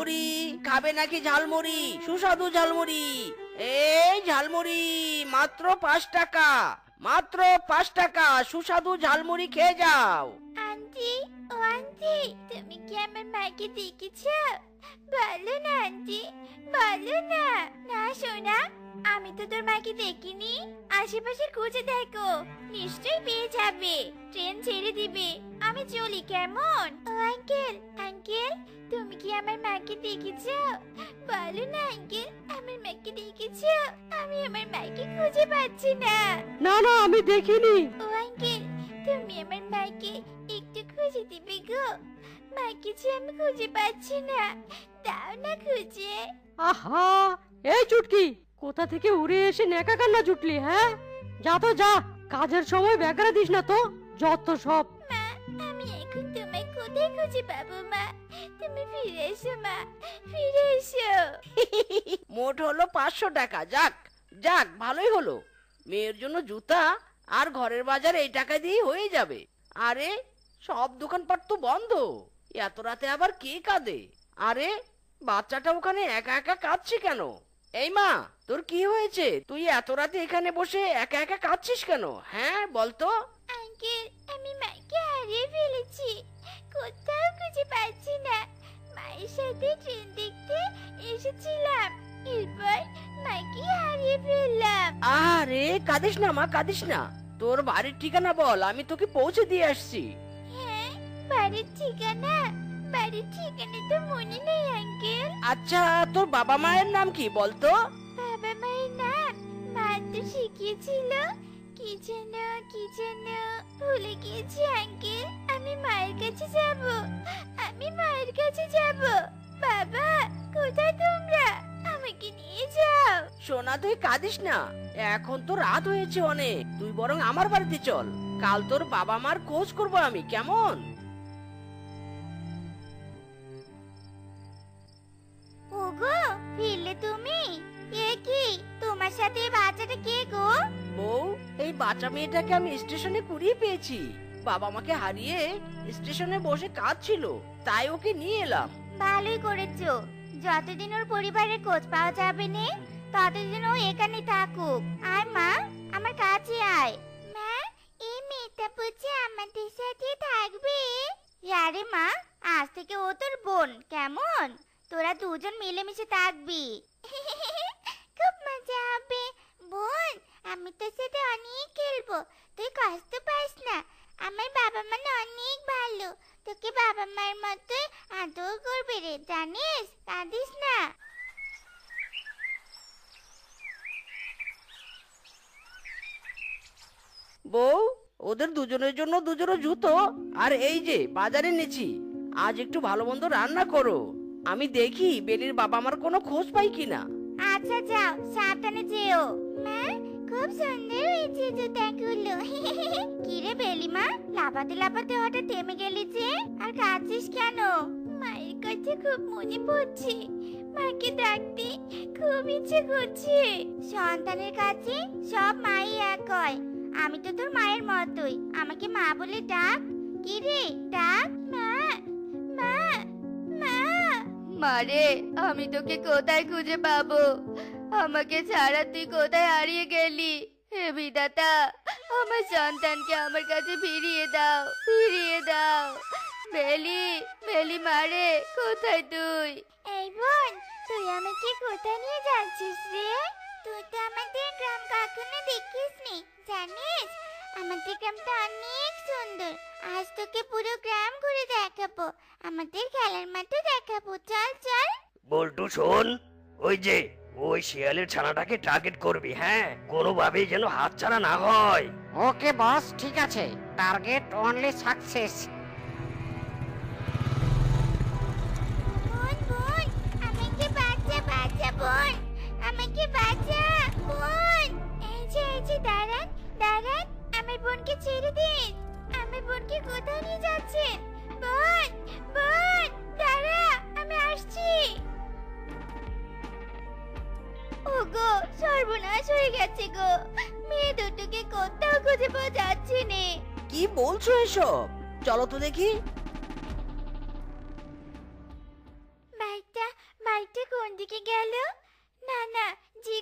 ঝালমুড়ি খাবে নাকি? ঝালমুড়ি, সুস্বাদু ঝালমুড়ি। এই ঝালমুড়ি মাত্র 5 টাকা, মাত্র 5 টাকা। সুস্বাদু ঝালমুড়ি খেয়ে যাও। আন্টি, ও আন্টি, তুমি কি আমার মাকে দেখেছো? বলো না আন্টি, বলো না। না সোনা, আমি তো তোর মাকে দেখিনি। আশেপাশে খুঁজে দেখো, নিশ্চয়ই পেয়ে যাবে। ট্রেন ছেড়ে দিবে, আমি চলি কেমন? ও আঙ্কেল, আঙ্কেল, তুমি কি আমার মাকে দেখেছো? বলো না আঙ্কেল, আমার মাকে দেখেছো? আমি আমার মাকে খুঁজে পাচ্ছি না। না না, আমি দেখিনি। ও আঙ্কেল, তুমি আমার মাকে একটু খুঁজে দিবে গো? মাকে যে আমি খুঁজে পাচ্ছি না, দাও না খুঁজে। আহা, এই চুটকি, কোথা থেকে উড়ে এসে নেকা কান্না জুটলি? হ্যাঁ, যা তো যা, কাজের সময় বেকারা দিস না তো, যত সব। মা, আমি এখন তোমায় কোথায় খুঁজে পাবো মা? তুমি ফিরে এসো মা, ফিরে এসো। মোট হলো 500 টাকা। যাক যাক, ভালোই হলো। মেয়ের জন্য জুতা আর ঘরের বাজার এই টাকা দিয়েই হয়ে যাবে। আরে, সব দোকানপাট তো বন্ধ। এত রাতে আবার কে কাঁদে? আরে, বাচ্চাটা ওখানে একা একা কাঁদছে কেন? এই মা, তোর কি হয়েছে? তুই এত রাতে এখানে বসে একা একা কাঁদছিস কেন? হ্যাঁ, বলতো। আঙ্কেল, আমি মাকে হারিয়ে ফেলেছি, কোথাও খুঁজে পাচ্ছি না। মায়ের সাথে ট্রেন দেখতে এসেছিলাম, এরপর মাকে হারিয়ে ফেললাম। আরে কাঁদিস না মা, কাঁদিস না। তোর বাড়ির ঠিকানা বল, আমি তোকে পৌঁছে দিয়ে আসছি। হ্যাঁ, বাড়ির ঠিকানা? বাড়ির ঠিকানা তো মনে নেই আঙ্কেল। আচ্ছা, তোর বাবা মায়ের নাম কি বলতো? বাবা মায়ের নাম মা তো শিখিয়েছিল, কি যেন ভুলে গিয়েছি আঙ্কেল। আমি মায়ের কাছে যাব, আমি মায়ের কাছে যাব। বাবা, কোথায় তোমরা? আমাকে নিয়ে যাও। সোনা, তুই কাঁদিস না। এখন তো রাত হয়েছে অনেক। তুই বরং আমার বাড়িতে চল। কাল তোর বাবা মার খোঁজ করবো আমি, কেমন? ওগো, ফিরলে তুমি? এ কি, তোমার সাথে এই বাচ্চাটা কে গো? বউ, এই বাচ্চা মেয়েটাকে আমি স্টেশনে কুড়িয়ে পেয়েছি। বাবা মাকে হারিয়ে স্টেশনে বসে কাঁদছিল, তাই ওকে নিয়ে এলাম। ভালোই করেছো। যতদিন ওর পরিবারের খোঁজ পাওয়া যাবে না, ততদিন ও এখানে থাকুক। আর মা, আমার কাছে আয়। মা, এই মেয়েটা বুঝি আমাদের সাথে থাকবে? আরে মা, আজ থেকে ও তোর বোন, কেমন? তোরা দুজন মিলেমিশে থাকবি। খুব মজা হবে। বোন, আমি তোর সাথে অনেক খেলবো, তুই কষ্ট পাস না। আমার বাবা মা না অনেক ভালো, তোকে বাবা মায়ের মতো আদর করবে রে, জানিস? কাঁদিস না। বউ, ওদের দুজনের জন্য দুজোড়া জুতো আর এই যে বাজারে এনেছি। আজ একটু ভালো মন্দ রান্না করো, আমি দেখি বেলির বাবা মার কোনো খোঁজ পাই কিনা। আচ্ছা যাও, সাবধানে যেও। মা, খুব সুন্দর হয়েছে জুতাগুলো। কি রে বেলিমা, লাফাতে লাফাতে হঠাৎ থেমে গেলি যে? আর কাঁদছিস কেন? মায়ের কাছে খুব মনে পড়ছে, মাকে ডাকতে খুব ইচ্ছে করছে। সন্তানের কাছে সব মাই এক হয়। আমি তো তোর মায়ের মতোই, আমাকে মা বলে ডাক। কি রে, ডাক। মা, মা, মা। মারে, আমি তোকে কোথায় খুঁজে পাবো? আমাকে ছাড়া তুই কোথায় হারিয়ে গেলি? হে বিধাতা, আমার সন্তানকে আমার কাছে ফিরিয়ে দাও, ফিরিয়ে দাও। বেলি, বেলি মারে, কোথায় তুই? এই বোন, তুই আমাকে কোথায় নিয়ে যাচ্ছিস রে? তুই তো আমাদের গ্রাম কখনো দেখিসনি, জানিস? আমাদের গ্রামটা অনেক সুন্দর। আজ তোকে পুরো গ্রাম ঘুরে দেখাবো, আমাদের খেলার মাঠও দেখাবো। চল চল। বল্টু শোন, ওই যে ওই শিয়ালের ছানাটাকে টার্গেট করবি, হ্যাঁ, কোনোভাবেই যেন হাতছাড়া না হয়। ওকে বস, ঠিক আছে। Target only success. বোন, বোন, আমাকে বাঁচা, বাঁচা বোন, আমাকে বাঁচা বোন। এই যে দাঁড়ান, দাঁড়ান, আমার বোনকে ছেড়ে দিন। আমার বোনকে কোথায় নিয়ে যাচ্ছেন? বোন, বোন, দাঁড়া, আমি আসছি। ওগো, সর্বনাশ হয়ে গেছে গো, মেয়ে দুটোকে কোথাও খুঁজে পাওয়া যাচ্ছে না। কি বলছো এসব? চলো তো দেখি। বাচ্চা কোন দিকে গেল? না না, জি